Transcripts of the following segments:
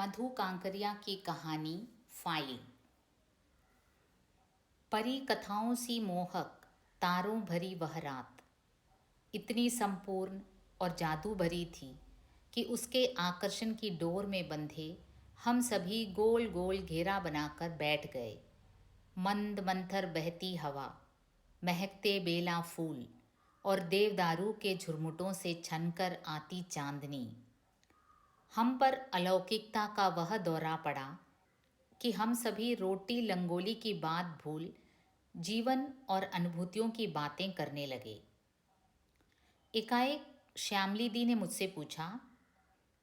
मधु कांकरिया की कहानी फाइल। परी कथाओं सी मोहक तारों भरी वह रात इतनी संपूर्ण और जादू भरी थी कि उसके आकर्षण की डोर में बंधे हम सभी गोल गोल घेरा बनाकर बैठ गए। मंद मंथर बहती हवा, महकते बेला फूल और देवदारू के झुरमुटों से छनकर आती चांदनी, हम पर अलौकिकता का वह दौरा पड़ा कि हम सभी रोटी लंगोली की बात भूल जीवन और अनुभूतियों की बातें करने लगे। एकाएक श्यामली दी ने मुझसे पूछा,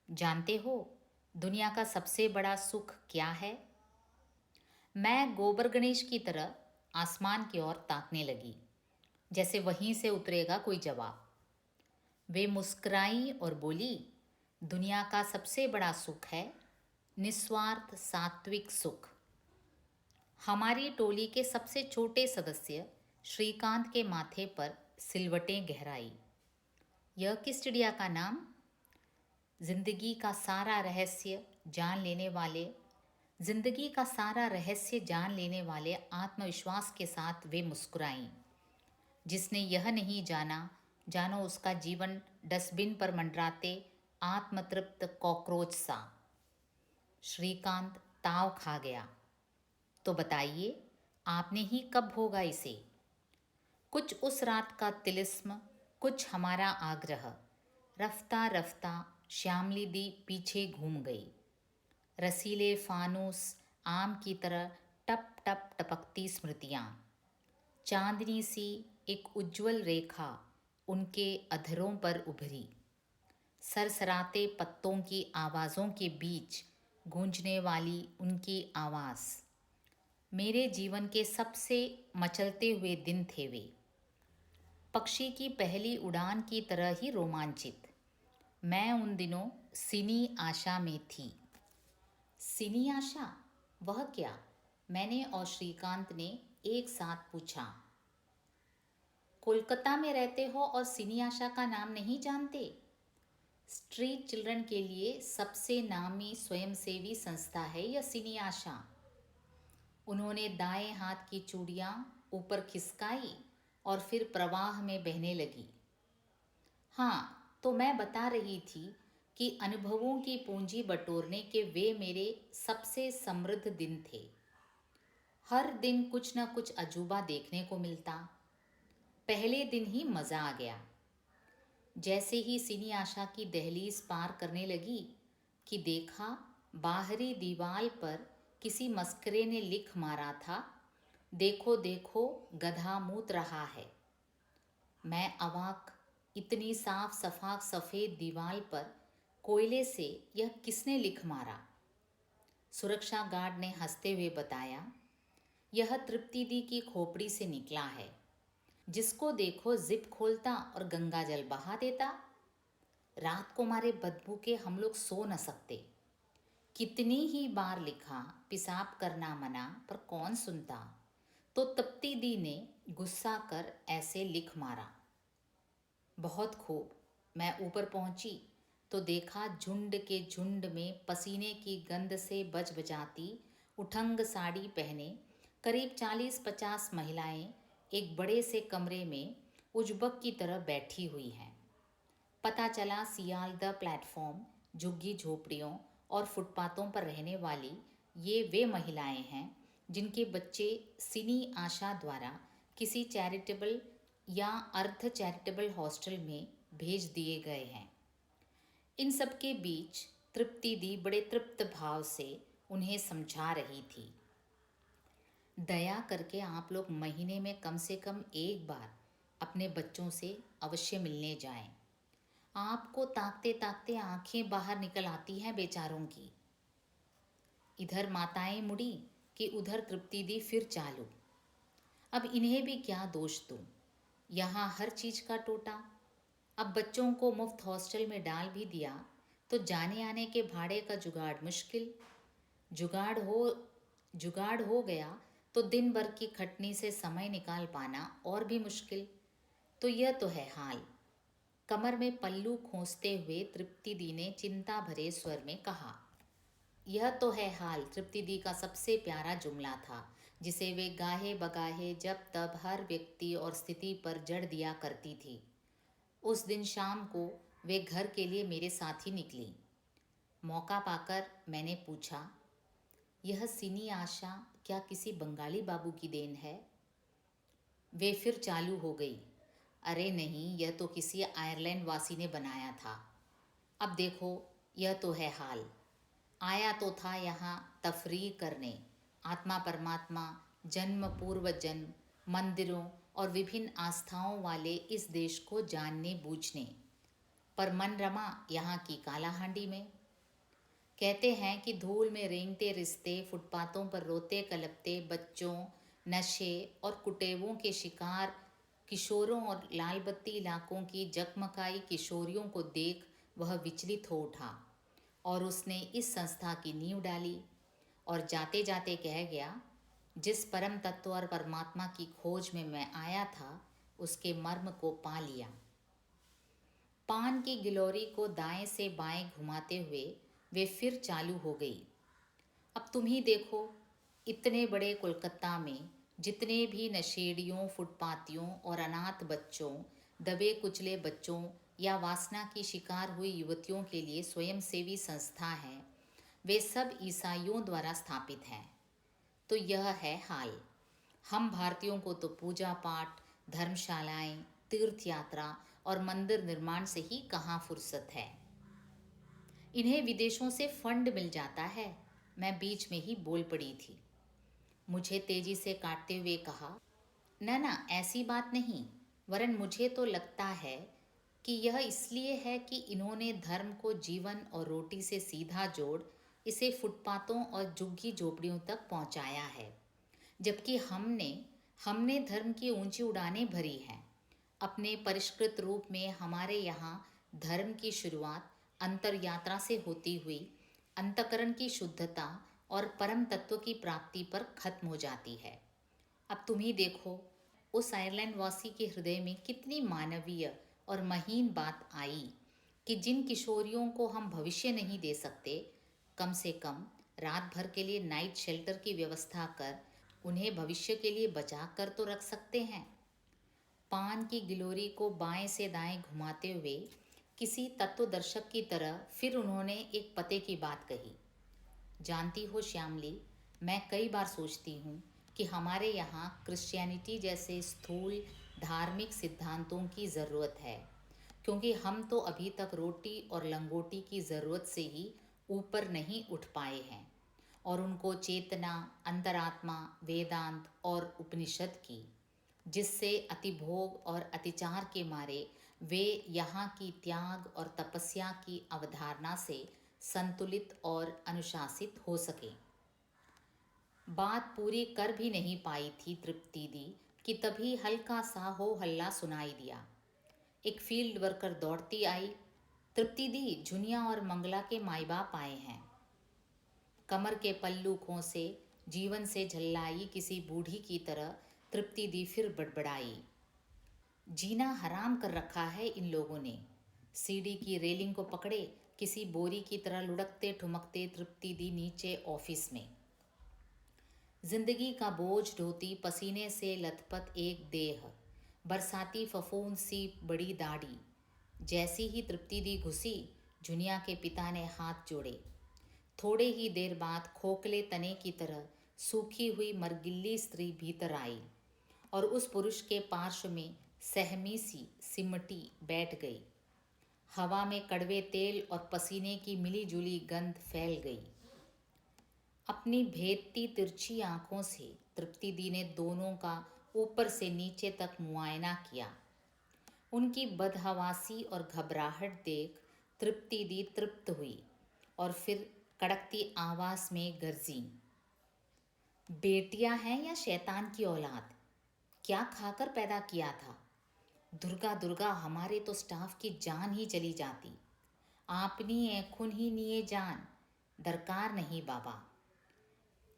जानते हो दुनिया का सबसे बड़ा सुख क्या है? मैं गोबर गणेश की तरह आसमान की ओर ताकने लगी, जैसे वहीं से उतरेगा कोई जवाब। वे मुस्कुराई और बोली, दुनिया का सबसे बड़ा सुख है निस्वार्थ सात्विक सुख। हमारी टोली के सबसे छोटे सदस्य श्रीकांत के माथे पर सिलवटें गहराई। यह किस चिड़िया का नाम? जिंदगी का सारा रहस्य जान लेने वाले आत्मविश्वास के साथ वे मुस्कुराईं। जिसने यह नहीं जाना, जानो उसका जीवन डस्टबिन पर मंडराते आत्मतृप्त कॉकरोच सा। श्रीकांत ताव खा गया। तो बताइए, आपने ही कब भोगा इसे? कुछ उस रात का तिलिस्म, कुछ हमारा आग्रह। रफ्ता रफ्ता श्यामली दी पीछे घूम गई। रसीले फानूस आम की तरह टप टप टपकती स्मृतियाँ। चांदनी सी एक उज्ज्वल रेखा उनके अधरों पर उभरी। सरसराते पत्तों की आवाज़ों के बीच गूंजने वाली उनकी आवाज़। मेरे जीवन के सबसे मचलते हुए दिन थे वे। पक्षी की पहली उड़ान की तरह ही रोमांचित। मैं उन दिनों सिनी आशा में थी। सिनी आशा? वह क्या? मैंने और श्रीकांत ने एक साथ पूछा। कोलकाता में रहते हो और सिनी आशा का नाम नहीं जानते? स्ट्रीट चिल्ड्रन के लिए सबसे नामी स्वयंसेवी संस्था है यह सिनी आशा। उन्होंने दाएं हाथ की चूड़ियाँ ऊपर खिसकाई और फिर प्रवाह में बहने लगी। हाँ, तो मैं बता रही थी कि अनुभवों की पूंजी बटोरने के वे मेरे सबसे समृद्ध दिन थे। हर दिन कुछ न कुछ अजूबा देखने को मिलता। पहले दिन ही मज़ा आ गया। जैसे ही सिनी आशा की दहलीज पार करने लगी कि देखा, बाहरी दीवार पर किसी मस्करे ने लिख मारा था, देखो देखो गधा मूत रहा है। मैं अवाक, इतनी साफ सफाक सफ़ेद दीवार पर कोयले से यह किसने लिख मारा? सुरक्षा गार्ड ने हंसते हुए बताया, यह तृप्ति दी की खोपड़ी से निकला है। जिसको देखो जिप खोलता और गंगा जल बहा देता। रात को मारे बदबू के हम लोग सो न सकते। कितनी ही बार लिखा पेशाब करना मना, पर कौन सुनता। तो तप्ती दी ने गुस्सा कर ऐसे लिख मारा। बहुत खूब। मैं ऊपर पहुंची तो देखा झुंड के झुंड में पसीने की गंध से बजबजाती उठंग साड़ी पहने करीब 40-50 महिलाएं एक बड़े से कमरे में उजबक की तरह बैठी हुई हैं। पता चला सियालदह प्लेटफॉर्म, झुग्गी झोपड़ियों और फुटपाथों पर रहने वाली ये वे महिलाएं हैं जिनके बच्चे सिनी आशा द्वारा किसी चैरिटेबल या अर्ध चैरिटेबल हॉस्टल में भेज दिए गए हैं। इन सब के बीच तृप्ति दी बड़े तृप्त भाव से उन्हें समझा रही थी, दया करके आप लोग महीने में कम से कम एक बार अपने बच्चों से अवश्य मिलने जाएं। आपको ताकते ताकते आंखें बाहर निकल आती हैं बेचारों की। इधर माताएं मुड़ी कि उधर तृप्ति दी फिर चालू। अब इन्हें भी क्या दोष दूं? यहाँ हर चीज़ का टोटा। अब बच्चों को मुफ्त हॉस्टल में डाल भी दिया तो जाने आने के भाड़े का जुगाड़ मुश्किल। जुगाड़ हो गया तो दिन भर की खटनी से समय निकाल पाना और भी मुश्किल। तो यह तो है हाल। कमर में पल्लू खोंसते हुए तृप्ति दी ने चिंता भरे स्वर में कहा। यह तो है हाल तृप्ति दी का सबसे प्यारा जुमला था, जिसे वे गाहे बगाहे जब तब हर व्यक्ति और स्थिति पर जड़ दिया करती थी। उस दिन शाम को वे घर के लिए मेरे साथ ही निकली। मौका पाकर मैंने पूछा, यह सिनी आशा क्या किसी बंगाली बाबू की देन है? वे फिर चालू हो गई, अरे नहीं, यह तो किसी आयरलैंड वासी ने बनाया था। अब देखो, यह तो है हाल। आया तो था यहाँ तफरीह करने, आत्मा परमात्मा, जन्म पूर्व जन्म, मंदिरों और विभिन्न आस्थाओं वाले इस देश को जानने बूझने, पर मन रमा यहाँ की कालाहांडी में। कहते हैं कि धूल में रेंगते रिश्ते, फुटपाथों पर रोते कलपते बच्चों, नशे और कुटेवों के शिकार किशोरों और लाल बत्ती इलाकों की जगमगाई किशोरियों को देख वह विचलित हो उठा और उसने इस संस्था की नींव डाली और जाते जाते कह गया, जिस परम तत्व और परमात्मा की खोज में मैं आया था उसके मर्म को पा लिया। पान की गिलोरी को दाएं से बाएं घुमाते हुए वे फिर चालू हो गई, अब तुम ही देखो, इतने बड़े कोलकाता में जितने भी नशेड़ियों, फुटपाथियों और अनाथ बच्चों, दबे कुचले बच्चों या वासना की शिकार हुई युवतियों के लिए स्वयंसेवी संस्था है, वे सब ईसाइयों द्वारा स्थापित हैं। तो यह है हाल। हम भारतीयों को तो पूजा पाठ, धर्मशालाएं, तीर्थ यात्रा और मंदिर निर्माण से ही कहाँ फुर्सत है। इन्हें विदेशों से फंड मिल जाता है। मैं बीच में ही बोल पड़ी थी। मुझे तेजी से काटते हुए कहा, न ना, ऐसी बात नहीं, वरन मुझे तो लगता है कि यह इसलिए है कि इन्होंने धर्म को जीवन और रोटी से सीधा जोड़ इसे फुटपाथों और झुग्गी झोपड़ियों तक पहुंचाया है, जबकि हमने हमने धर्म की ऊंची उड़ानें भरी हैं। अपने परिष्कृत रूप में हमारे यहाँ धर्म की शुरुआत अंतर यात्रा से होती हुई अंतकरण की शुद्धता और परम तत्व की प्राप्ति पर खत्म हो जाती है। अब तुम ही देखो, उस आयरलैंड वासी के हृदय में कितनी मानवीय और महीन बात आई कि जिन किशोरियों को हम भविष्य नहीं दे सकते, कम से कम रात भर के लिए नाइट शेल्टर की व्यवस्था कर उन्हें भविष्य के लिए बचा कर तो रख सकते हैं। पान की गिलोरी को बाएं से दाएं घुमाते हुए किसी तत्वदर्शक की तरह फिर उन्होंने एक पते की बात कही, जानती हो श्यामली, मैं कई बार सोचती हूँ कि हमारे यहाँ क्रिश्चियनिटी जैसे स्थूल धार्मिक सिद्धांतों की ज़रूरत है, क्योंकि हम तो अभी तक रोटी और लंगोटी की ज़रूरत से ही ऊपर नहीं उठ पाए हैं और उनको चेतना, अंतरात्मा, वेदांत और उपनिषद की, जिससे अतिभोग और अतिचार के मारे वे यहाँ की त्याग और तपस्या की अवधारणा से संतुलित और अनुशासित हो सके। बात पूरी कर भी नहीं पाई थी तृप्ति दी कि तभी हल्का सा हो हल्ला सुनाई दिया। एक फील्ड वर्कर दौड़ती आई, तृप्ति दी, झुनिया और मंगला के माई बाप आए हैं। कमर के पल्लू से जीवन से झल्लाई किसी बूढ़ी की तरह तृप्ति दी फिर बड़बड़ाई, जीना हराम कर रखा है इन लोगों ने। सीढ़ी की रेलिंग को पकड़े किसी बोरी की तरह लुढ़कते ठुमकते तृप्ति दी नीचे ऑफिस में। जिंदगी का बोझ ढोती पसीने से लथपथ एक देह, बरसाती फफूंद सी बड़ी दाढ़ी। जैसी ही तृप्ति दी घुसी, जुनिया के पिता ने हाथ जोड़े। थोड़े ही देर बाद खोखले तने की तरह सूखी हुई मरगिल्ली स्त्री भीतर आई और उस पुरुष के पार्श्व में सहमी सी सिमटी बैठ गई। हवा में कड़वे तेल और पसीने की मिली जुली गंध फैल गई। अपनी भेदती तिरछी आंखों से तृप्ति दी ने दोनों का ऊपर से नीचे तक मुआयना किया। उनकी बदहवासी और घबराहट देख तृप्ति दी तृप्त हुई और फिर कड़कती आवाज में गरजी, बेटियां हैं या शैतान की औलाद, क्या खाकर पैदा किया था? दुर्गा दुर्गा, हमारे तो स्टाफ की जान ही चली जाती। आपनी है खून ही निये जान, दरकार नहीं बाबा।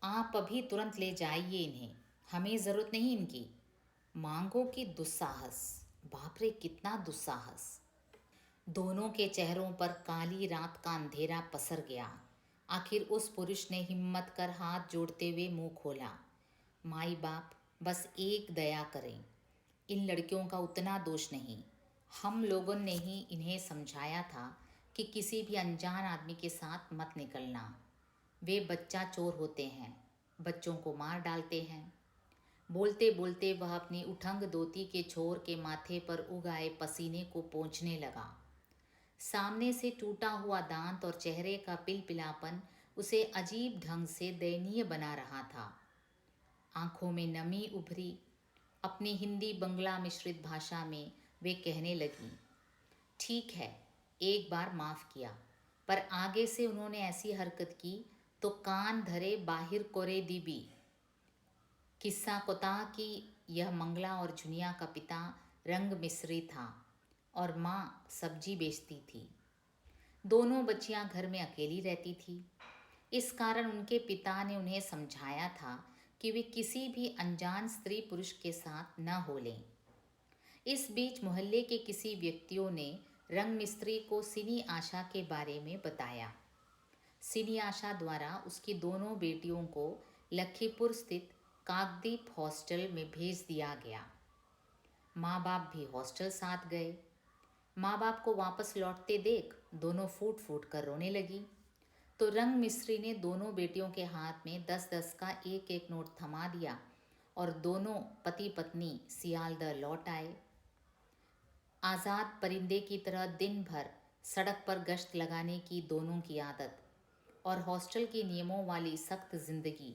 आप अभी तुरंत ले जाइए इन्हें, हमें ज़रूरत नहीं इनकी। मांगो की दुस्साहस, बाप रे कितना दुस्साहस। दोनों के चेहरों पर काली रात का अंधेरा पसर गया। आखिर उस पुरुष ने हिम्मत कर हाथ जोड़ते हुए मुंह खोला। माई बाप बस एक दया करें, इन लड़कियों का उतना दोष नहीं। हम लोगों ने ही इन्हें समझाया था कि किसी भी अनजान आदमी के साथ मत निकलना। वे बच्चा चोर होते हैं, बच्चों को मार डालते हैं। बोलते बोलते वह अपनी उठंग धोती के छोर के माथे पर उग आए पसीने को पोंछने लगा। सामने से टूटा हुआ दांत और चेहरे का पिलपिलापन उसे अजीब ढंग से दयनीय बना रहा था। आंखों में नमी उभरी। अपनी हिंदी बंगला मिश्रित भाषा में वे कहने लगी, ठीक है, एक बार माफ़ किया, पर आगे से उन्होंने ऐसी हरकत की तो कान धरे बाहिर कोरे दीबी। किस्सा कोता कि यह मंगला और जुनिया का पिता रंग मिस्री था और माँ सब्जी बेचती थी। दोनों बच्चियां घर में अकेली रहती थी। इस कारण उनके पिता ने उन्हें समझाया था कि वे किसी भी अनजान स्त्री पुरुष के साथ न हो लें। इस बीच मोहल्ले के किसी व्यक्तियों ने रंग मिस्त्री को सिनी आशा के बारे में बताया। सिनी आशा द्वारा उसकी दोनों बेटियों को लखीपुर स्थित काकद्वीप हॉस्टल में भेज दिया गया। माँ बाप भी हॉस्टल साथ गए। माँ बाप को वापस लौटते देख दोनों फूट फूट कर रोने लगी तो रंग मिस्त्री ने दोनों बेटियों के हाथ में 10-10 का एक एक नोट थमा दिया और दोनों पति पत्नी सियालदह लौट आए। आज़ाद परिंदे की तरह दिन भर सड़क पर गश्त लगाने की दोनों की आदत और हॉस्टल के नियमों वाली सख्त जिंदगी,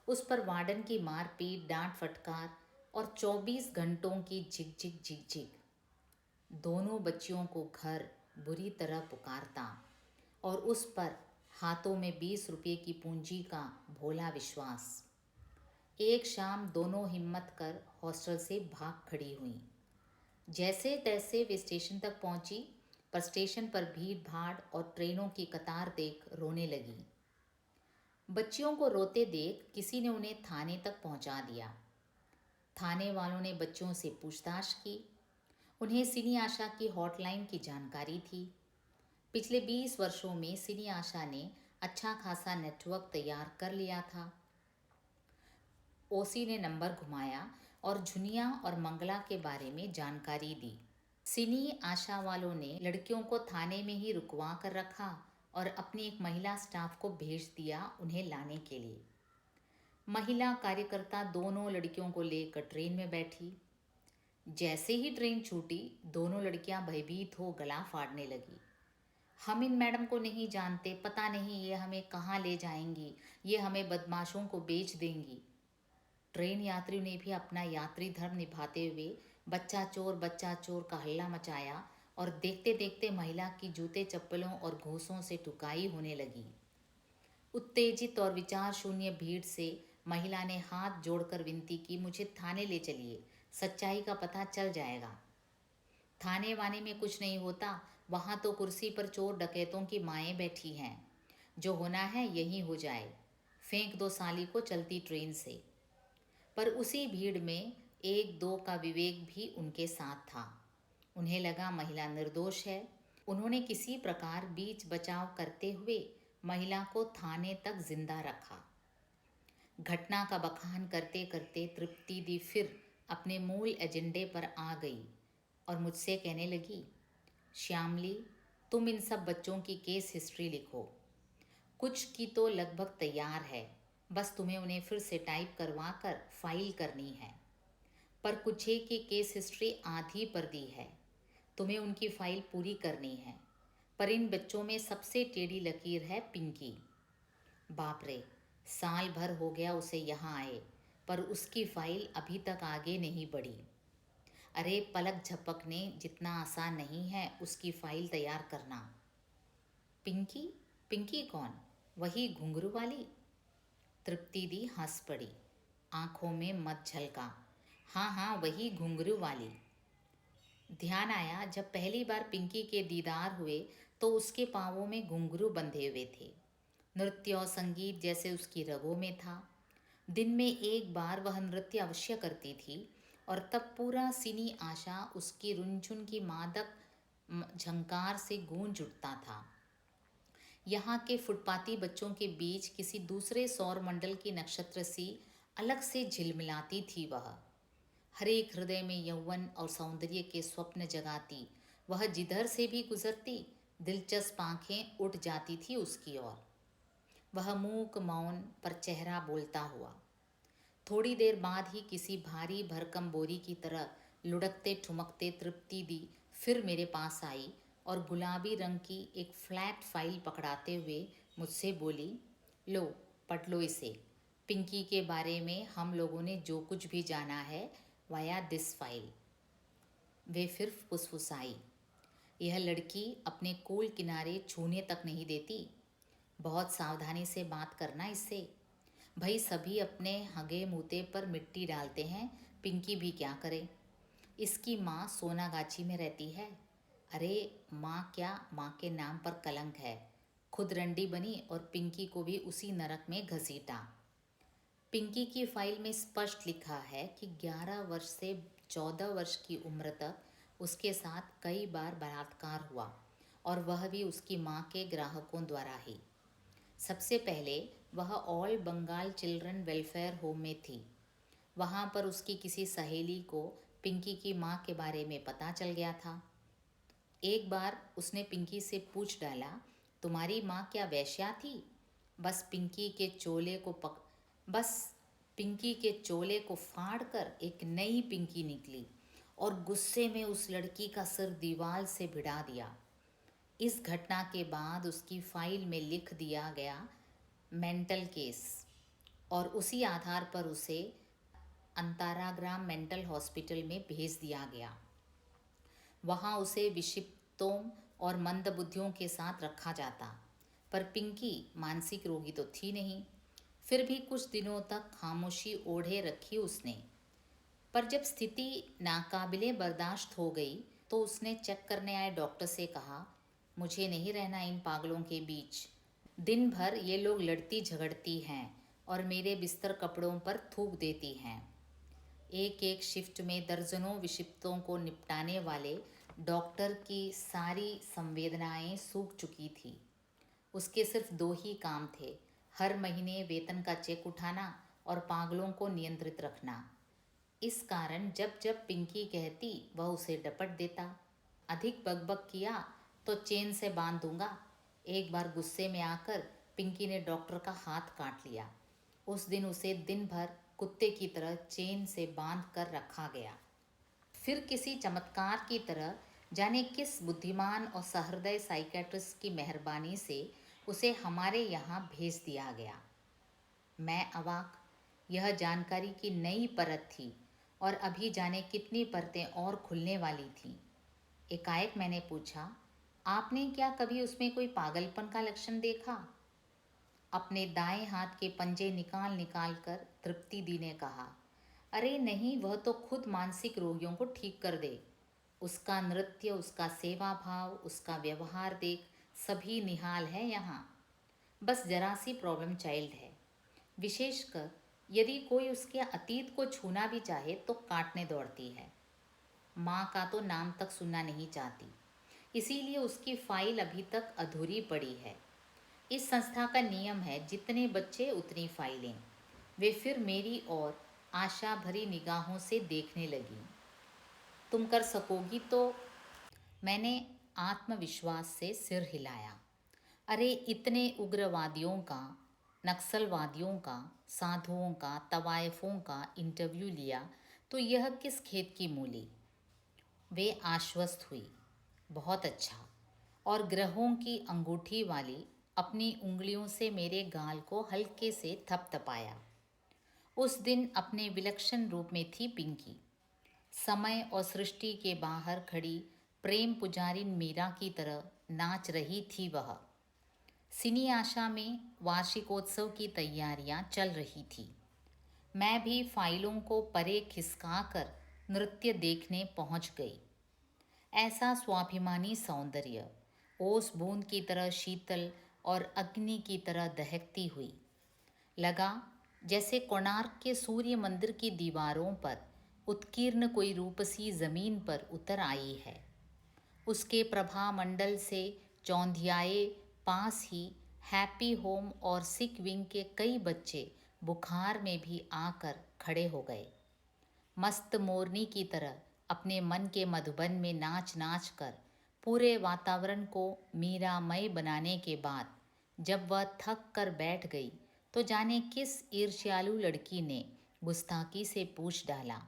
उस पर वार्डन की मारपीट, डांट फटकार और 24 घंटों की झिक झिक झिक। दोनों बच्चियों को घर बुरी तरह पुकारता और उस पर हाथों में 20 रुपये की पूंजी का भोला विश्वास। एक शाम दोनों हिम्मत कर हॉस्टल से भाग खड़ी हुईं। जैसे तैसे वे स्टेशन तक पहुंची, पर स्टेशन पर भीड़ भाड़ और ट्रेनों की कतार देख रोने लगी। बच्चियों को रोते देख किसी ने उन्हें थाने तक पहुंचा दिया। थाने वालों ने बच्चों से पूछताछ की। उन्हें सिनी आशा की हॉटलाइन की जानकारी थी। पिछले 20 वर्षों में सिनी आशा ने अच्छा खासा नेटवर्क तैयार कर लिया था। ओसी ने नंबर घुमाया और झुनिया और मंगला के बारे में जानकारी दी। सिनी आशा वालों ने लड़कियों को थाने में ही रुकवा कर रखा और अपनी एक महिला स्टाफ को भेज दिया उन्हें लाने के लिए। महिला कार्यकर्ता दोनों लड़कियों को लेकर ट्रेन में बैठी। जैसे ही ट्रेन छूटी, दोनों लड़कियां भयभीत हो गला फाड़ने लगी। हम इन मैडम को नहीं जानते, पता नहीं ये हमें कहाँ ले जाएंगी, ये हमें बदमाशों को बेच देंगी। ट्रेन यात्रियों ने भी अपना यात्री धर्म निभाते हुए बच्चा चोर का हल्ला मचाया और देखते देखते महिला की जूते चप्पलों और घूंसों से टुकाई होने लगी। उत्तेजित और विचार शून्य भीड़ से महिला ने हाथ जोड़कर विनती की, मुझे थाने ले चलिए, सच्चाई का पता चल जाएगा। थाने वाने में कुछ नहीं होता, वहाँ तो कुर्सी पर चोर डकैतों की माएँ बैठी हैं। जो होना है यही हो जाए, फेंक दो साली को चलती ट्रेन से। पर उसी भीड़ में एक दो का विवेक भी उनके साथ था। उन्हें लगा महिला निर्दोष है। उन्होंने किसी प्रकार बीच बचाव करते हुए महिला को थाने तक जिंदा रखा। घटना का बखान करते करते तृप्ति दी फिर अपने मूल एजेंडे पर आ गई और मुझसे कहने लगी, श्यामली, तुम इन सब बच्चों की केस हिस्ट्री लिखो। कुछ की तो लगभग तैयार है, बस तुम्हें उन्हें फिर से टाइप करवा कर फाइल करनी है। पर कुछ की केस हिस्ट्री आधी पर दी है, तुम्हें उनकी फाइल पूरी करनी है। पर इन बच्चों में सबसे टेढ़ी लकीर है पिंकी। बाप रे, साल भर हो गया उसे यहाँ आए, पर उसकी फाइल अभी तक आगे नहीं बढ़ी। अरे पलक झपकने जितना आसान नहीं है उसकी फाइल तैयार करना। पिंकी? पिंकी कौन? वही घुंघरू वाली? तृप्ति दी हंस पड़ी, आंखों में मत झलका। हाँ हाँ, वही घुंघरू वाली। ध्यान आया जब पहली बार पिंकी के दीदार हुए तो उसके पाँवों में घुंघरू बंधे हुए थे। नृत्य और संगीत जैसे उसकी रगों में था। दिन में एक बार वह नृत्य अवश्य करती थी और तब पूरा सिनी आशा उसकी रुनझुन की मादक झंकार से गूंज उठता था। यहाँ के फुटपाती बच्चों के बीच किसी दूसरे सौर मंडल की नक्षत्र सी अलग से झिलमिलाती थी वह। हर एक हृदय में यौवन और सौंदर्य के स्वप्न जगाती वह जिधर से भी गुजरती, दिलचस्प आंखें उठ जाती थी उसकी ओर। वह मूक मौन पर चेहरा बोलता हुआ थोड़ी देर बाद ही किसी भारी भरकम बोरी की तरह लुढ़कते ठुमकते तृप्ति दी फिर मेरे पास आई और गुलाबी रंग की एक फ्लैट फाइल पकड़ाते हुए मुझसे बोली, लो पढ़ लो इसे। पिंकी के बारे में हम लोगों ने जो कुछ भी जाना है वाया दिस फाइल। वे फिर फुसफुसाई, यह लड़की अपने कूल किनारे छूने तक नहीं देती, बहुत सावधानी से बात करना इससे। भाई सभी अपने हगे मूते पर मिट्टी डालते हैं, पिंकी भी क्या करे। इसकी माँ सोनागाछी में रहती है। अरे माँ क्या, माँ के नाम पर कलंक है। खुद रंडी बनी और पिंकी को भी उसी नरक में घसीटा। पिंकी की फाइल में स्पष्ट लिखा है कि 11 वर्ष से 14 वर्ष की उम्र तक उसके साथ कई बार बलात्कार हुआ और वह भी उसकी माँ के ग्राहकों द्वारा ही। सबसे पहले वह all Bengal children welfare home में थी। वहाँ पर उसकी किसी सहेली को पिंकी की माँ के बारे में पता चल गया था। एक बार उसने पिंकी से पूछ डाला, तुम्हारी माँ क्या वेश्या थी? बस पिंकी के चोले को फाड़कर एक नई पिंकी निकली और गुस्से में उस लड़की का सिर दीवार से भिड़ा दिया। इस घटना के बाद उसकी फाइल में लिख दिया गया मेंटल केस और उसी आधार पर उसे अंतराग्राम मेंटल हॉस्पिटल में भेज दिया गया। वहाँ उसे विक्षिप्तों और मंदबुद्धियों के साथ रखा जाता, पर पिंकी मानसिक रोगी तो थी नहीं। फिर भी कुछ दिनों तक खामोशी ओढ़े रखी उसने, पर जब स्थिति नाकाबिले बर्दाश्त हो गई तो उसने चेक करने आए डॉक्टर से कहा, मुझे नहीं रहना इन पागलों के बीच। दिन भर ये लोग लड़ती झगड़ती हैं और मेरे बिस्तर कपड़ों पर थूक देती हैं। एक एक शिफ्ट में दर्जनों विक्षिप्तों को निपटाने वाले डॉक्टर की सारी संवेदनाएं सूख चुकी थी। उसके सिर्फ 2 ही काम थे, हर महीने वेतन का चेक उठाना और पागलों को नियंत्रित रखना। इस कारण जब जब पिंकी कहती वह उसे डपट देता। अधिक बकबक किया तो चेन से बांध दूंगा। एक बार गुस्से में आकर पिंकी ने डॉक्टर का हाथ काट लिया। उस दिन उसे दिन भर कुत्ते की तरह चेन से बांध कर रखा गया। फिर किसी चमत्कार की तरह जाने किस बुद्धिमान और सहृदय साइकेट्रिस्ट की मेहरबानी से उसे हमारे यहाँ भेज दिया गया। मैं अवाक, यह जानकारी की नई परत थी और अभी जाने कितनी परतें और खुलने वाली थीं। एकाएक मैंने पूछा, आपने क्या कभी उसमें कोई पागलपन का लक्षण देखा? अपने दाएं हाथ के पंजे निकाल निकाल कर तृप्ति दी ने कहा, अरे नहीं, वह तो खुद मानसिक रोगियों को ठीक कर दे। उसका नृत्य, उसका सेवा भाव, उसका व्यवहार देख सभी निहाल है यहाँ। बस जरा सी प्रॉब्लम चाइल्ड है। विशेषकर यदि कोई उसके अतीत को छूना भी चाहे तो काटने दौड़ती है। माँ का तो नाम तक सुनना नहीं चाहती, इसीलिए उसकी फाइल अभी तक अधूरी पड़ी है। इस संस्था का नियम है, जितने बच्चे उतनी फाइलें। वे फिर मेरी ओर आशा भरी निगाहों से देखने लगी। तुम कर सकोगी तो? मैंने आत्मविश्वास से सिर हिलाया। अरे इतने उग्रवादियों का, नक्सलवादियों का, साधुओं का, तवायफों का इंटरव्यू लिया तो यह किस खेत की मूली। वे आश्वस्त हुई, बहुत अच्छा। और ग्रहों की अंगूठी वाली अपनी उंगलियों से मेरे गाल को हल्के से थपथपाया। उस दिन अपने विलक्षण रूप में थी पिंकी। समय और सृष्टि के बाहर खड़ी प्रेम पुजारिन मीरा की तरह नाच रही थी वह। सिनी आशा में वार्षिकोत्सव की तैयारियां चल रही थी। मैं भी फाइलों को परे खिसकाकर नृत्य देखने पहुंच गई। ऐसा स्वाभिमानी सौंदर्य, ओस बूंद की तरह शीतल और अग्नि की तरह दहकती हुई। लगा जैसे कोणार्क के सूर्य मंदिर की दीवारों पर उत्कीर्ण कोई रूपसी जमीन पर उतर आई है। उसके प्रभा मंडल से चौंधियाए पास ही हैप्पी होम और सिक विंग के कई बच्चे बुखार में भी आकर खड़े हो गए। मस्त मोरनी की तरह अपने मन के मधुबन में नाच नाच कर पूरे वातावरण को मीरामय बनाने के बाद जब वह थक कर बैठ गई तो जाने किस ईर्ष्यालु लड़की ने गुस्ताखी से पूछ डाला,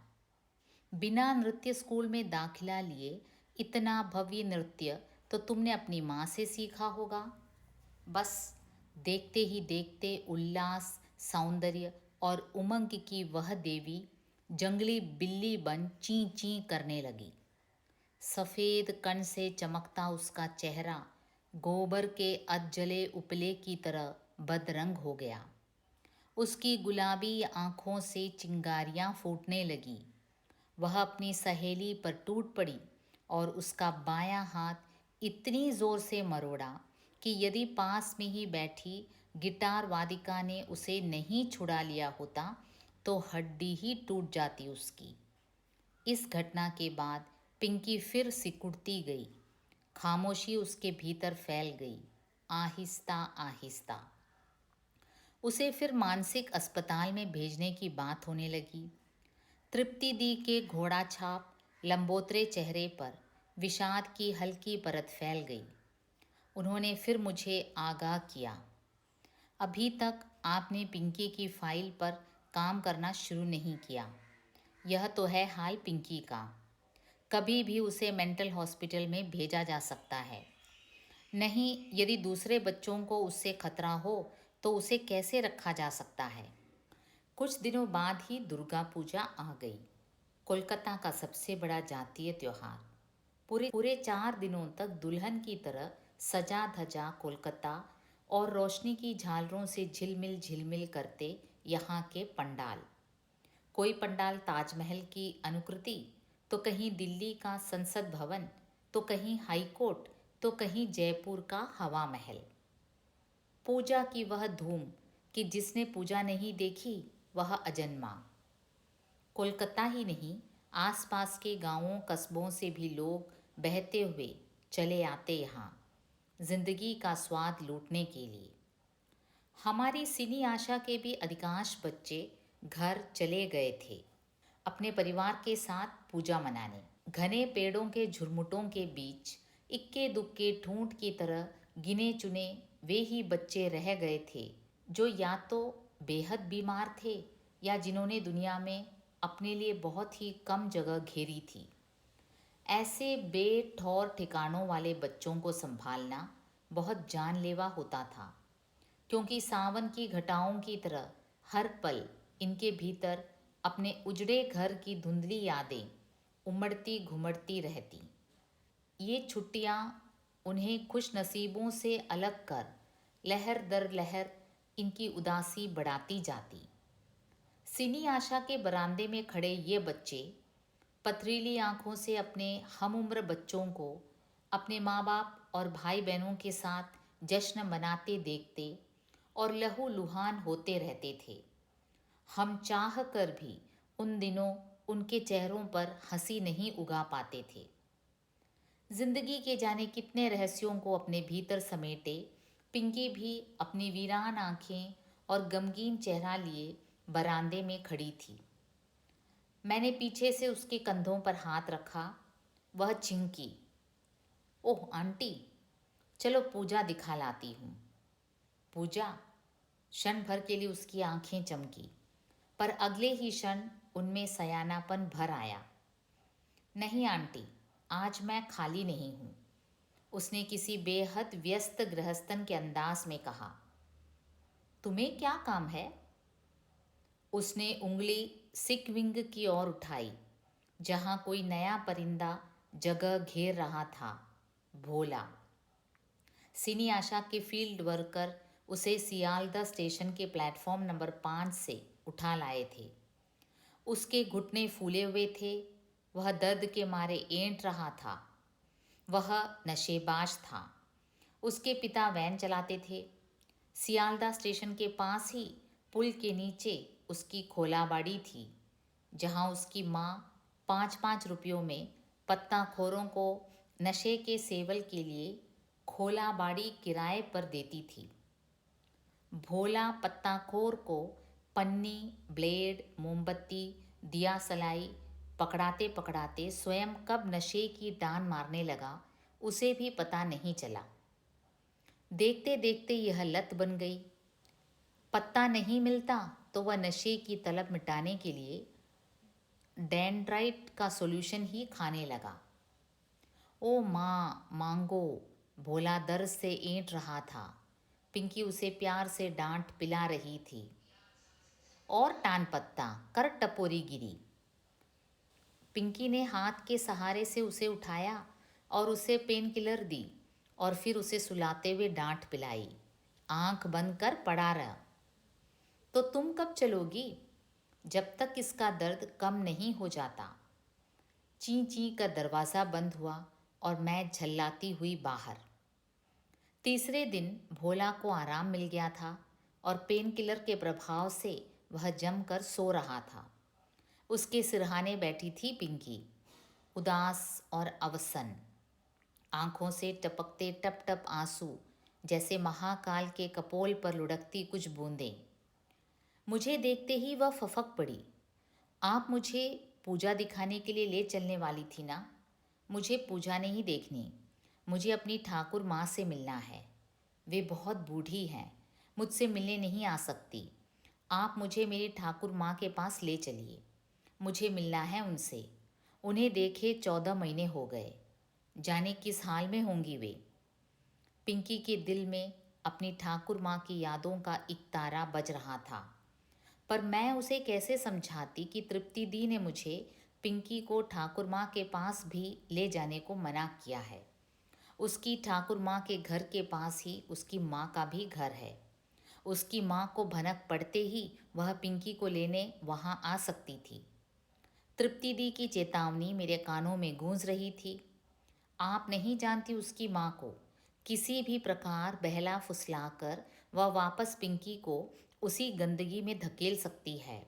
बिना नृत्य स्कूल में दाखिला लिए इतना भव्य नृत्य तो तुमने अपनी माँ से सीखा होगा। बस देखते ही देखते उल्लास, सौंदर्य और उमंग की वह देवी जंगली बिल्ली बन ची ची करने लगी। सफ़ेद कण से चमकता उसका चेहरा गोबर के अधजले उपले की तरह बदरंग हो गया। उसकी गुलाबी आंखों से चिंगारियां फूटने लगी। वह अपनी सहेली पर टूट पड़ी और उसका बायां हाथ इतनी जोर से मरोड़ा कि यदि पास में ही बैठी गिटार वादिका ने उसे नहीं छुड़ा लिया होता तो हड्डी ही टूट जाती उसकी। इस घटना के बाद पिंकी फिर सिकुड़ती गई। खामोशी उसके भीतर फैल गई, आहिस्ता आहिस्ता। उसे फिर मानसिक अस्पताल में भेजने की बात होने लगी। तृप्ति दी के घोड़ा छाप लंबोतरे चेहरे पर विषाद की हल्की परत फैल गई। उन्होंने फिर मुझे आगाह किया, अभी तक आपने पिंकी की फाइल पर काम करना शुरू नहीं किया। यह तो है हाल पिंकी का। कभी भी उसे मेंटल हॉस्पिटल में भेजा जा सकता है। नहीं, यदि दूसरे बच्चों को उससे खतरा हो तो उसे कैसे रखा जा सकता है। कुछ दिनों बाद ही दुर्गा पूजा आ गई, कोलकाता का सबसे बड़ा जातीय त्योहार। पूरे पूरे 4 दिनों तक दुल्हन की तरह सजा धजा कोलकाता और रोशनी की झालरों से झिलमिल झिलमिल करते यहाँ के पंडाल। कोई पंडाल ताजमहल की अनुकृति, तो कहीं दिल्ली का संसद भवन, तो कहीं हाई कोर्ट, तो कहीं जयपुर का हवा महल। पूजा की वह धूम कि जिसने पूजा नहीं देखी वह अजन्मा। कोलकाता ही नहीं, आसपास के गांवों कस्बों से भी लोग बहते हुए चले आते यहाँ जिंदगी का स्वाद लूटने के लिए। हमारी सिनी आशा के भी अधिकांश बच्चे घर चले गए थे अपने परिवार के साथ पूजा मनाने। घने पेड़ों के झुरमुटों के बीच इक्के दुक्के ठूंठ की तरह गिने चुने वे ही बच्चे रह गए थे जो या तो बेहद बीमार थे या जिन्होंने दुनिया में अपने लिए बहुत ही कम जगह घेरी थी। ऐसे बेठौर ठिकानों वाले बच्चों को संभालना बहुत जानलेवा होता था, क्योंकि सावन की घटाओं की तरह हर पल इनके भीतर अपने उजड़े घर की धुंधली यादें उमड़ती घुमड़ती रहती। ये छुट्टियाँ उन्हें खुश नसीबों से अलग कर लहर दर लहर इनकी उदासी बढ़ाती जाती। सिनी आशा के बरामदे में खड़े ये बच्चे पथरीली आंखों से अपने हम उम्र बच्चों को अपने माँ बाप और भाई बहनों के साथ जश्न मनाते देखते और लहू लुहान होते रहते थे। हम चाह कर भी उन दिनों उनके चेहरों पर हंसी नहीं उगा पाते थे। जिंदगी के जाने कितने रहस्यों को अपने भीतर समेटे पिंकी भी अपनी वीरान आंखें और गमगीन चेहरा लिए बरामदे में खड़ी थी। मैंने पीछे से उसके कंधों पर हाथ रखा। वह चिंकी, ओह आंटी, चलो पूजा दिखा लाती हूँ। पूजा? क्षण भर के लिए उसकी आंखें चमकी, पर अगले ही क्षण उनमें सयानापन भर आया। नहीं आंटी, आज मैं खाली नहीं हूँ, उसने किसी बेहद व्यस्त गृहस्थन के अंदाज में कहा। तुम्हें क्या काम है? उसने उंगली सिक विंग की ओर उठाई, जहाँ कोई नया परिंदा जगह घेर रहा था। भोला। सिनी आशा के फील्ड वर्कर उसे सियालदह स्टेशन के प्लेटफॉर्म नंबर 5 से उठा लाए थे। उसके घुटने फूले हुए थे, वह दर्द के मारे ऐंठ रहा था। वह नशेबाज था। उसके पिता वैन चलाते थे। सियालदह स्टेशन के पास ही पुल के नीचे उसकी खोलाबाड़ी थी, जहाँ उसकी माँ 5-5 रुपयों में पत्ताखोरों को नशे के सेवन के लिए खोलाबाड़ी किराए पर देती थी। भोला पत्ताखोर को पन्नी, ब्लेड, मोमबत्ती, दिया सलाई पकड़ाते पकड़ाते स्वयं कब नशे की डांड मारने लगा उसे भी पता नहीं चला। देखते देखते यह लत बन गई। पत्ता नहीं मिलता तो वह नशे की तलब मिटाने के लिए डेंड्राइट का सॉल्यूशन ही खाने लगा। ओ माँ मांगो, भोला दर्द से ऐंठ रहा था। पिंकी उसे प्यार से डांट पिला रही थी। और टान पत्ता कर टपोरी गिरी। पिंकी ने हाथ के सहारे से उसे उठाया और उसे पेन किलर दी और फिर उसे सुलाते हुए डांट पिलाई। आंख बंद कर पड़ा रहा। तो तुम कब चलोगी? जब तक इसका दर्द कम नहीं हो जाता। ची ची का दरवाज़ा बंद हुआ और मैं झल्लाती हुई बाहर। तीसरे दिन भोला को आराम मिल गया था और पेन किलर के प्रभाव से वह जमकर सो रहा था। उसके सिरहाने बैठी थी पिंकी, उदास और अवसन, आंखों से टपकते टप टप आंसू जैसे महाकाल के कपोल पर लुढ़कती कुछ बूंदें। मुझे देखते ही वह फफक पड़ी। आप मुझे पूजा दिखाने के लिए ले चलने वाली थी ना? मुझे पूजा नहीं देखनी, मुझे अपनी ठाकुर माँ से मिलना है। वे बहुत बूढ़ी हैं, मुझसे मिलने नहीं आ सकती। आप मुझे मेरी ठाकुर माँ के पास ले चलिए, मुझे मिलना है उनसे। उन्हें देखे 14 महीने हो गए, जाने किस हाल में होंगी वे। पिंकी के दिल में अपनी ठाकुर माँ की यादों का एक तारा बज रहा था, पर मैं उसे कैसे समझाती कि तृप्ति दी ने मुझे पिंकी को ठाकुर माँ के पास भी ले जाने को मना किया है। उसकी ठाकुर माँ के घर के पास ही उसकी माँ का भी घर है। उसकी माँ को भनक पड़ते ही वह पिंकी को लेने वहाँ आ सकती थी। तृप्ति दी की चेतावनी मेरे कानों में गूंज रही थी। आप नहीं जानती उसकी माँ को। किसी भी प्रकार बहला फुसलाकर वह वापस पिंकी को उसी गंदगी में धकेल सकती है।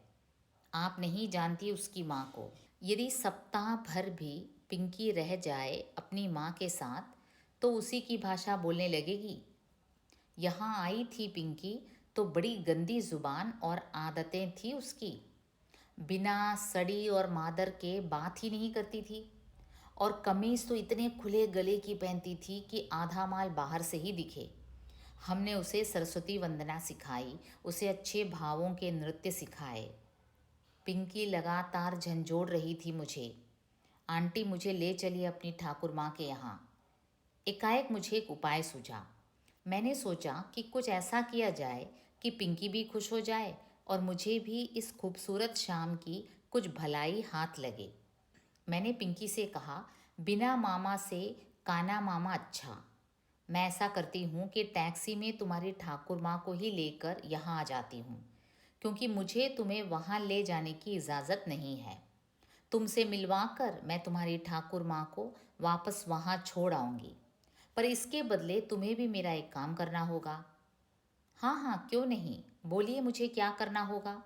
आप नहीं जानती उसकी माँ को। यदि सप्ताह भर भी पिंकी रह जाए अपनी माँ के साथ तो उसी की भाषा बोलने लगेगी। यहाँ आई थी पिंकी तो बड़ी गंदी जुबान और आदतें थी उसकी। बिना सड़ी और मादर के बात ही नहीं करती थी और कमीज़ तो इतने खुले गले की पहनती थी कि आधा माल बाहर से ही दिखे। हमने उसे सरस्वती वंदना सिखाई, उसे अच्छे भावों के नृत्य सिखाए। पिंकी लगातार झंझोड़ रही थी मुझे, आंटी मुझे ले चलिए अपनी ठाकुर माँ के यहाँ। एकाएक मुझे एक उपाय सूझा। मैंने सोचा कि कुछ ऐसा किया जाए कि पिंकी भी खुश हो जाए और मुझे भी इस खूबसूरत शाम की कुछ भलाई हाथ लगे। मैंने पिंकी से कहा, बिना मामा से काना मामा अच्छा। मैं ऐसा करती हूँ कि टैक्सी में तुम्हारी ठाकुर माँ को ही लेकर यहाँ आ जाती हूँ, क्योंकि मुझे तुम्हें वहाँ ले जाने की इजाज़त नहीं है। तुमसे मिलवाकर मैं तुम्हारी ठाकुर माँ को वापस वहाँ छोड़ आऊँगी, पर इसके बदले तुम्हें भी मेरा एक काम करना होगा। हाँ हाँ, क्यों नहीं, बोलिए मुझे क्या करना होगा।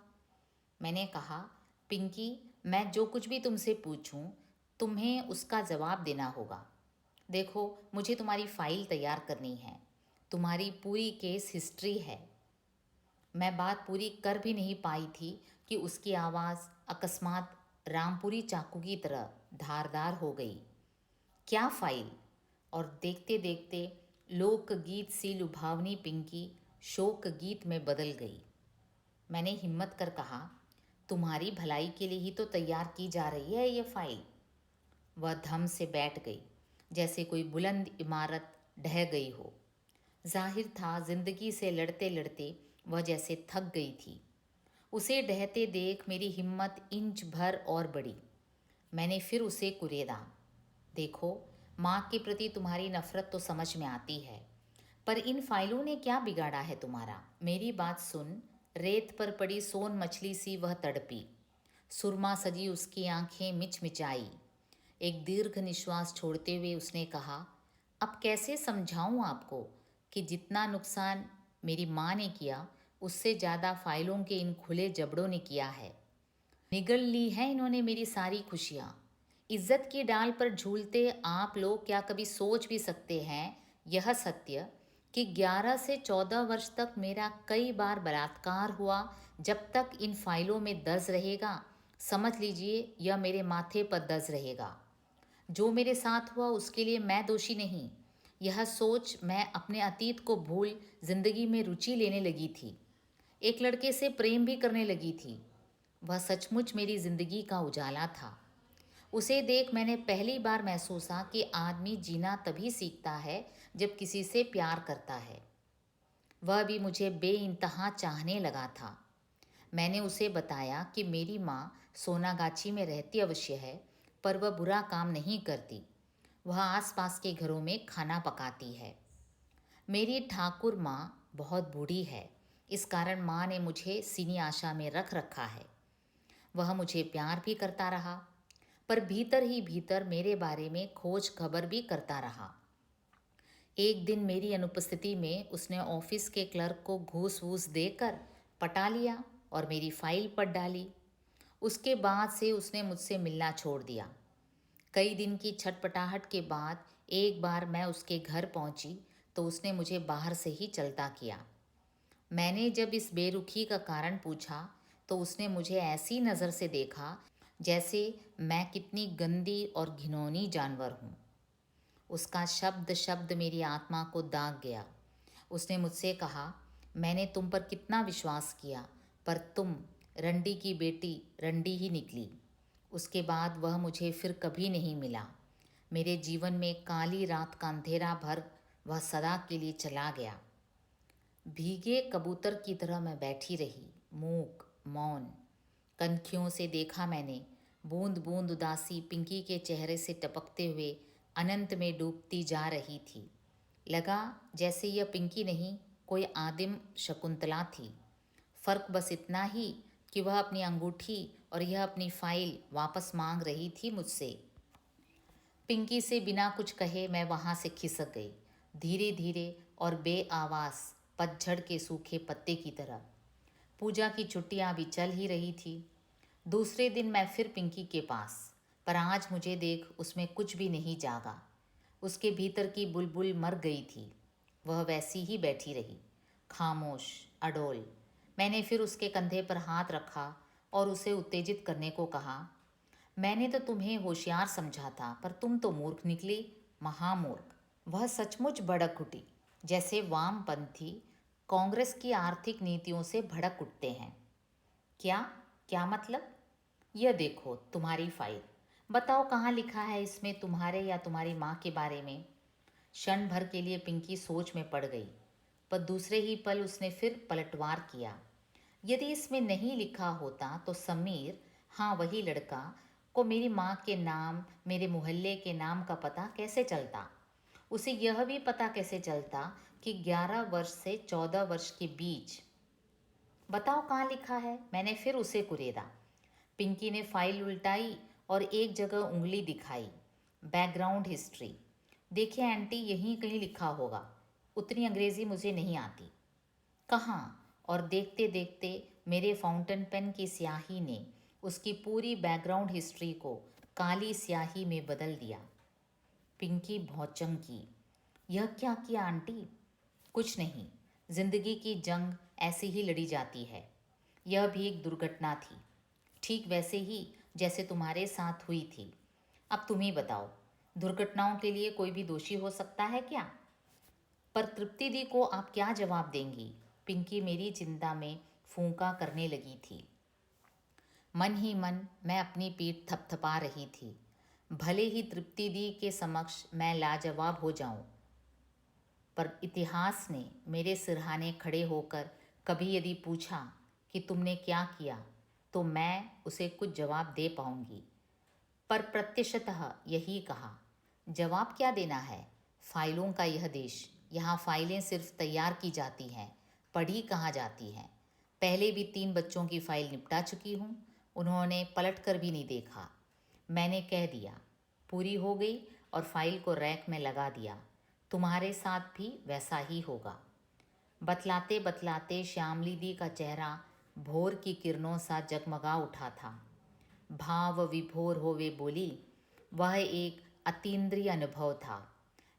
मैंने कहा, पिंकी मैं जो कुछ भी तुमसे पूछूं तुम्हें उसका जवाब देना होगा। देखो, मुझे तुम्हारी फाइल तैयार करनी है, तुम्हारी पूरी केस हिस्ट्री है। मैं बात पूरी कर भी नहीं पाई थी कि उसकी आवाज़ अकस्मात रामपुरी चाकू की तरह धारदार हो गई। क्या फाइल? और देखते देखते लोकगीत सी लुभावनी पिंकी शोक गीत में बदल गई। मैंने हिम्मत कर कहा, तुम्हारी भलाई के लिए ही तो तैयार की जा रही है ये फाइल। वह धम से बैठ गई, जैसे कोई बुलंद इमारत ढह गई हो। जाहिर था जिंदगी से लड़ते लड़ते वह जैसे थक गई थी। उसे ढहते देख मेरी हिम्मत इंच भर और बढ़ी। मैंने फिर उसे कुरेदा, देखो, माँ के प्रति तुम्हारी नफरत तो समझ में आती है, पर इन फाइलों ने क्या बिगाड़ा है तुम्हारा? मेरी बात सुन। रेत पर पड़ी सोन मछली सी वह तड़पी, सुरमा सजी उसकी आंखें मिचमिचाई। एक दीर्घ निश्वास छोड़ते हुए उसने कहा, अब कैसे समझाऊं आपको कि जितना नुकसान मेरी माँ ने किया उससे ज़्यादा फाइलों के इन खुले जबड़ों ने किया है। निगल ली है इन्होंने मेरी सारी खुशियाँ। इज्जत की डाल पर झूलते आप लोग क्या कभी सोच भी सकते हैं यह सत्य कि 11 से 14 वर्ष तक मेरा कई बार बलात्कार हुआ। जब तक इन फाइलों में दर्ज रहेगा, समझ लीजिए यह मेरे माथे पर दर्ज रहेगा। जो मेरे साथ हुआ उसके लिए मैं दोषी नहीं। यह सोच मैं अपने अतीत को भूल जिंदगी में रुचि लेने लगी थी। एक लड़के से प्रेम भी करने लगी थी। वह सचमुच मेरी जिंदगी का उजाला था। उसे देख मैंने पहली बार महसूसा कि आदमी जीना तभी सीखता है जब किसी से प्यार करता है। वह भी मुझे बेइंतहा चाहने लगा था। मैंने उसे बताया कि मेरी माँ सोनागाछी में रहती अवश्य है, पर वह बुरा काम नहीं करती। वह आसपास के घरों में खाना पकाती है। मेरी ठाकुर माँ बहुत बूढ़ी है, इस कारण माँ ने मुझे सिनी आशा में रख रखा है। वह मुझे प्यार भी करता रहा, पर भीतर ही भीतर मेरे बारे में खोज खबर भी करता रहा। एक दिन मेरी अनुपस्थिति में उसने ऑफिस के क्लर्क को घूस वूस देकर पटा लिया और मेरी फाइल पढ़ डाली। उसके बाद से उसने मुझसे मिलना छोड़ दिया। कई दिन की छटपटाहट के बाद एक बार मैं उसके घर पहुंची तो उसने मुझे बाहर से ही चलता किया। मैंने जब इस बेरुखी का कारण पूछा तो उसने मुझे ऐसी नज़र से देखा जैसे मैं कितनी गंदी और घिनौनी जानवर हूँ। उसका शब्द शब्द मेरी आत्मा को दाग गया। उसने मुझसे कहा, मैंने तुम पर कितना विश्वास किया, पर तुम रंडी की बेटी रंडी ही निकली। उसके बाद वह मुझे फिर कभी नहीं मिला। मेरे जीवन में काली रात का अंधेरा भर वह सदा के लिए चला गया। भीगे कबूतर की तरह मैं बैठी रही, मूक मौन। कनखियों से देखा मैंने, बूंद बूंद उदासी पिंकी के चेहरे से टपकते हुए अनंत में डूबती जा रही थी। लगा जैसे यह पिंकी नहीं, कोई आदिम शकुंतला थी। फर्क बस इतना ही कि वह अपनी अंगूठी और यह अपनी फाइल वापस मांग रही थी मुझसे। पिंकी से बिना कुछ कहे मैं वहाँ से खिसक गई, धीरे धीरे और बेआवाज़, पतझड़ के सूखे पत्ते की तरह। पूजा की छुट्टियाँ भी चल ही रही थी। दूसरे दिन मैं फिर पिंकी के पास, पर आज मुझे देख उसमें कुछ भी नहीं जागा। उसके भीतर की बुलबुल मर गई थी। वह वैसी ही बैठी रही, खामोश, अडोल। मैंने फिर उसके कंधे पर हाथ रखा और उसे उत्तेजित करने को कहा, मैंने तो तुम्हें होशियार समझा था, पर तुम तो मूर्ख निकली, महामूर्ख। वह सचमुच भड़क उठी, जैसे वामपंथी कांग्रेस की आर्थिक नीतियों से भड़क उठते हैं। क्या क्या मतलब? यह देखो तुम्हारी फाइल, बताओ कहाँ लिखा है इसमें तुम्हारे या तुम्हारी माँ के बारे में। क्षण भर के लिए पिंकी सोच में पड़ गई, पर दूसरे ही पल उसने फिर पलटवार किया। यदि इसमें नहीं लिखा होता तो समीर, हाँ वही लड़का, को मेरी माँ के नाम, मेरे मोहल्ले के नाम का पता कैसे चलता? उसे यह भी पता कैसे चलता कि 11 वर्ष से 14 वर्ष के बीच? बताओ कहाँ लिखा है? मैंने फिर उसे कुरेदा। पिंकी ने फाइल उल्टाई और एक जगह उंगली दिखाई, बैकग्राउंड हिस्ट्री। देखिए आंटी, यहीं कहीं लिखा होगा। उतनी अंग्रेज़ी मुझे नहीं आती। कहाँ? और देखते देखते मेरे फाउंटेन पेन की स्याही ने उसकी पूरी बैकग्राउंड हिस्ट्री को काली स्याही में बदल दिया। पिंकी भौचंकी। यह क्या किया आंटी? कुछ नहीं, जिंदगी की जंग ऐसे ही लड़ी जाती है। यह भी एक दुर्घटना थी, ठीक वैसे ही जैसे तुम्हारे साथ हुई थी। अब तुम ही बताओ, दुर्घटनाओं के लिए कोई भी दोषी हो सकता है क्या? पर तृप्ति दी को आप क्या जवाब देंगी? पिंकी मेरी चिंता में फूंका करने लगी थी। मन ही मन मैं अपनी पीठ थपथपा रही थी। भले ही तृप्ति दी के समक्ष मैं लाजवाब हो जाऊं, पर इतिहास ने मेरे सिरहाने खड़े होकर कभी यदि पूछा कि तुमने क्या किया, तो मैं उसे कुछ जवाब दे पाऊंगी। पर प्रत्यक्षतः यही कहा। जवाब क्या देना है? फाइलों का यह देश, यहाँ फाइलें सिर्फ तैयार की जाती हैं, पढ़ी कहाँ जाती हैं। पहले भी 3 बच्चों की फाइल निपटा चुकी हूँ, उन्होंने पलट कर भी नहीं देखा। मैंने कह दिया, पूरी हो गई और फाइल को रैक में लगा दिया। तुम्हारे साथ भी वैसा ही होगा। बतलाते बतलाते श्यामली दी का चेहरा भोर की किरणों सा जगमगा उठा था। भाव विभोर हो वे बोली। वह एक अतीन्द्रिय अनुभव था।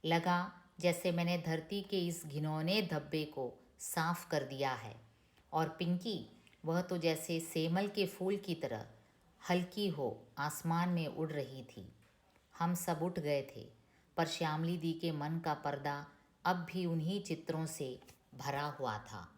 लगा जैसे मैंने धरती के इस घिनौने धब्बे को साफ कर दिया है। और पिंकी, वह तो जैसे सेमल के फूल की तरह हल्की हो आसमान में उड़ रही थी। हम सब उठ गए थे, पर श्यामली दी के मन का पर्दा अब भी उन्हीं चित्रों से भरा हुआ था।